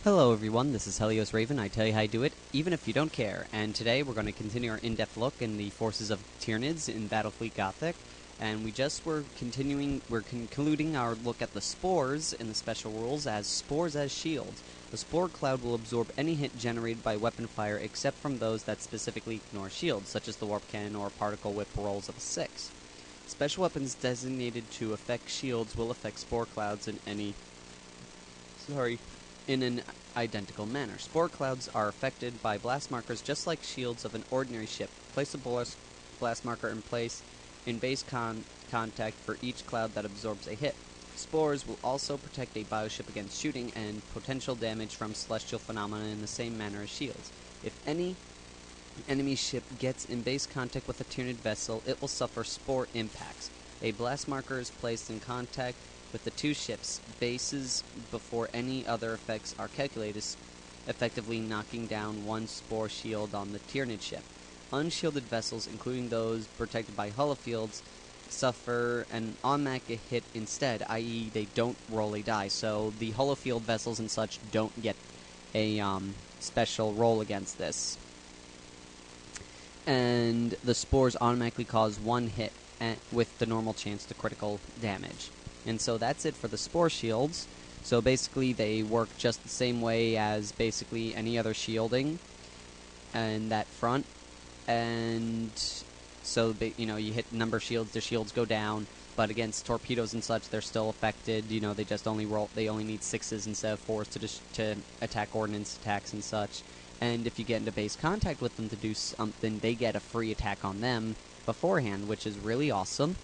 Hello everyone, this is Helios Raven. I tell you how I do it, even if you don't care. And today we're going to continue our in-depth look in the forces of Tyranids in Battlefleet Gothic. And we're concluding our look at the spores in the special rules as spores as shields. The spore cloud will absorb any hit generated by weapon fire except from those that specifically ignore shields, such as the warp cannon or particle whip rolls of a 6. Special weapons designated to affect shields will affect spore clouds in an identical manner. Spore clouds are affected by blast markers just like shields of an ordinary ship. Place a blast marker in place in base contact for each cloud that absorbs a hit. Spores will also protect a bioship against shooting and potential damage from celestial phenomena in the same manner as shields. If any enemy ship gets in base contact with a Tyranid vessel, it will suffer spore impacts. A blast marker is placed in contact with the two ships' bases before any other effects are calculated, effectively knocking down one spore shield on the Tyranid ship. Unshielded vessels, including those protected by holofields, suffer an automatic hit instead, i.e. they don't roll a die, so the holofield vessels and such don't get a special roll against this. And the spores automatically cause one hit with the normal chance to critical damage. And so that's it for the spore shields. So basically they work just the same way as basically any other shielding and that front. And so you hit number of shields, their shields go down, but against torpedoes and such they're still affected. They just only need 6s instead of 4s to attack ordnance attacks and such. And if you get into base contact with them to do something, they get a free attack on them beforehand, which is really awesome.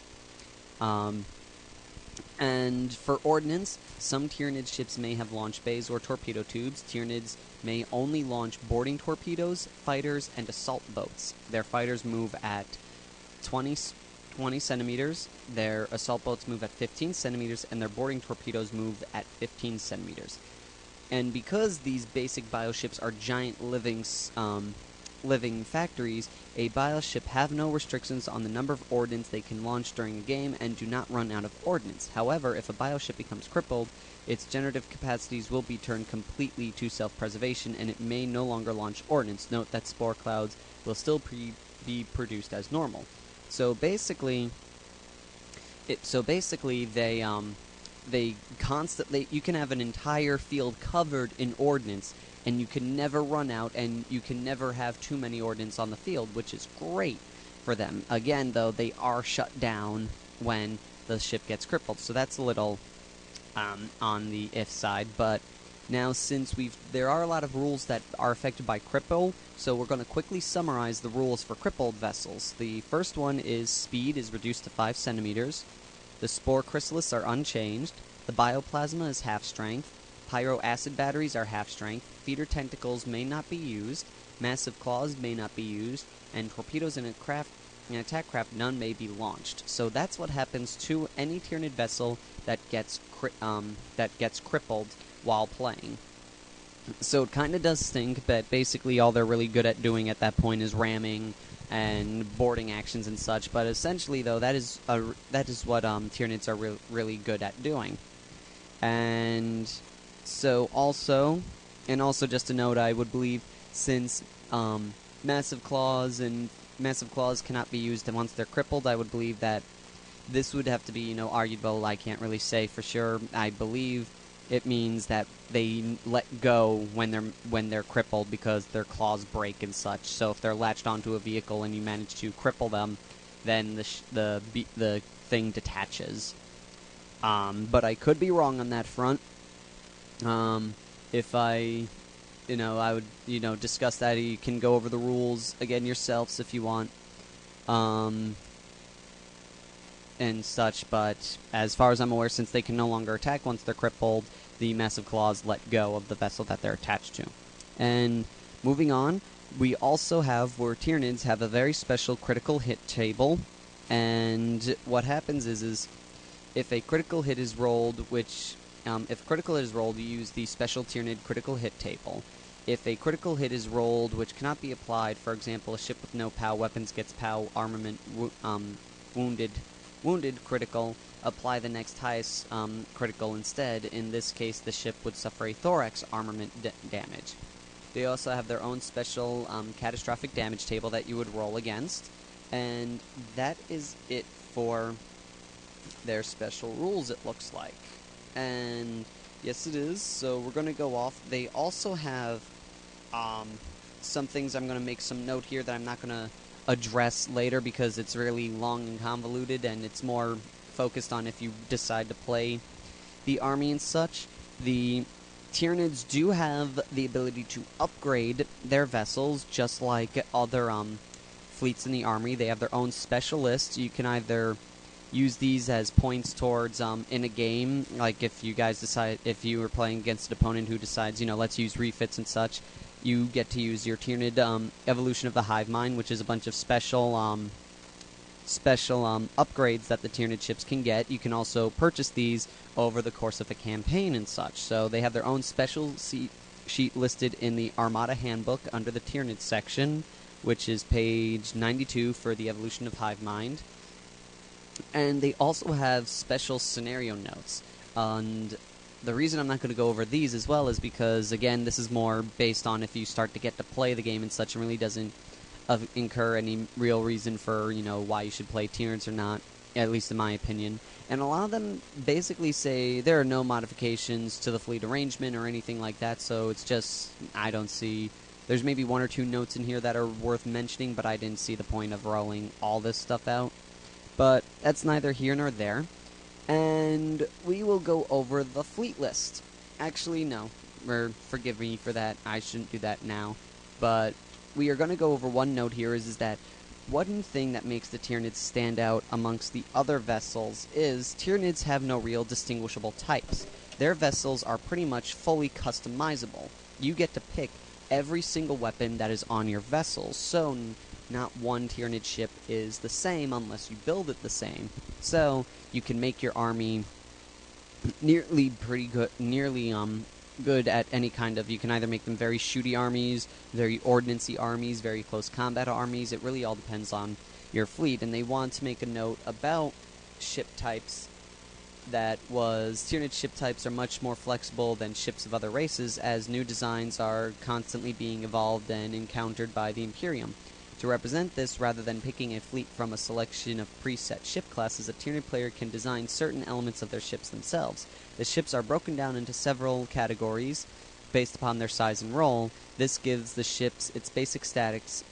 And for ordnance, some Tyranid ships may have launch bays or torpedo tubes. Tyranids may only launch boarding torpedoes, fighters, and assault boats. Their fighters move at 20 centimeters, their assault boats move at 15 centimeters, and their boarding torpedoes move at 15 centimeters. And because these basic bioships are giant living factories, a bioship have no restrictions on the number of ordnance they can launch during a game and do not run out of ordnance. However, if a bioship becomes crippled, its generative capacities will be turned completely to self-preservation and it may no longer launch ordnance. Note that spore clouds will still be produced as normal. So basically they constantly, you can have an entire field covered in ordnance, and you can never run out, and you can never have too many ordnance on the field, which is great for them. Again, though, they are shut down when the ship gets crippled, so that's a little on the if side. But now, since there are a lot of rules that are affected by cripple, so we're going to quickly summarize the rules for crippled vessels. The first one is speed is reduced to 5 centimeters. The spore chrysalises are unchanged. The bioplasma is half strength. Pyroacid batteries are half strength. Feeder tentacles may not be used. Massive claws may not be used. And torpedoes in an attack craft, none may be launched. So that's what happens to any Tyranid vessel that gets crippled while playing. So it kind of does stink, but basically all they're really good at doing at that point is ramming and boarding actions and such. But essentially, though, that is what Tyranids are really good at doing. And so also just a note, I would believe, since massive claws cannot be used and once they're crippled, I would believe that this would have to be arguable. I can't really say for sure. I believe it means that they let go when they're crippled because their claws break and such. So if they're latched onto a vehicle and you manage to cripple them, then the thing detaches. But I could be wrong on that front. If I would discuss that. You can go over the rules again yourselves if you want. And such, but as far as I'm aware, since they can no longer attack once they're crippled, the massive claws let go of the vessel that they're attached to. And moving on, we also have where Tyranids have a very special critical hit table, and what happens is if a critical hit is rolled, you use the special Tyranid critical hit table. If a critical hit is rolled which cannot be applied, for example, a ship with no POW weapons gets POW armament wounded wounded, critical, apply the next highest critical instead. In this case, the ship would suffer a thorax armament damage. They also have their own special catastrophic damage table that you would roll against, and that is it for their special rules, it looks like. And yes, it is, so we're going to go off. They also have some things I'm going to make some note here that I'm not going to address later because it's really long and convoluted, and it's more focused on if you decide to play the army and such. The Tyranids do have the ability to upgrade their vessels, just like other fleets in the army. They have their own special lists. You can either use these as points towards in a game, like if you guys decide, if you were playing against an opponent who decides, you know, let's use refits and such, you get to use your Tyranid Evolution of the Hive Mind, which is a bunch of special upgrades that the Tyranid ships can get. You can also purchase these over the course of a campaign and such. So they have their own special sheet listed in the Armada Handbook under the Tyranid section, which is page 92 for the Evolution of Hive Mind. And they also have special scenario notes. And the reason I'm not going to go over these as well is because, again, this is more based on if you start to get to play the game and such, and really doesn't incur any real reason for, you know, why you should play Tyranids or not, at least in my opinion. And a lot of them basically say there are no modifications to the fleet arrangement or anything like that, so it's just, I don't see, there's maybe one or two notes in here that are worth mentioning, but I didn't see the point of rolling all this stuff out. But that's neither here nor there. And we will go over the fleet list. Actually, no. Forgive me for that. I shouldn't do that now. But we are going to go over one note here is that one thing that makes the Tyranids stand out amongst the other vessels is Tyranids have no real distinguishable types. Their vessels are pretty much fully customizable. You get to pick every single weapon that is on your vessel, so not one Tyranid ship is the same unless you build it the same. So you can make your army nearly good at any kind of. You can either make them very shooty armies, very ordnancy armies, very close combat armies. It really all depends on your fleet. And they want to make a note about ship types. That was Tyranid ship types are much more flexible than ships of other races, as new designs are constantly being evolved and encountered by the Imperium. To represent this, rather than picking a fleet from a selection of preset ship classes, a Tyranid player can design certain elements of their ships themselves. The ships are broken down into several categories based upon their size and role. This gives the ships its basic statistics.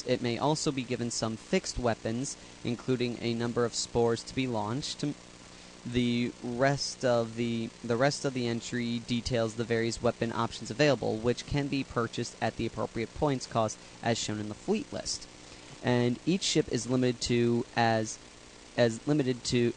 It may also be given some fixed weapons, including a number of spores to be launched. The rest of the entry details the various weapon options available, which can be purchased at the appropriate points cost as shown in the fleet list. And each ship is limited as to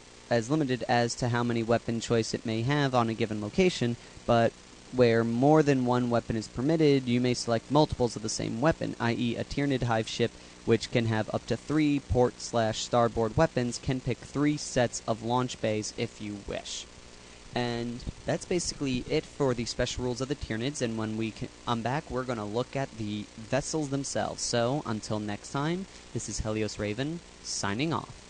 how many weapon choice it may have on a given location, but where more than one weapon is permitted, you may select multiples of the same weapon, i.e. a Tyranid hive ship, which can have up to 3 port/starboard weapons, can pick 3 sets of launch bays if you wish. And that's basically it for the special rules of the Tyranids, and when we come back, we're going to look at the vessels themselves. So, until next time, this is Helios Raven, signing off.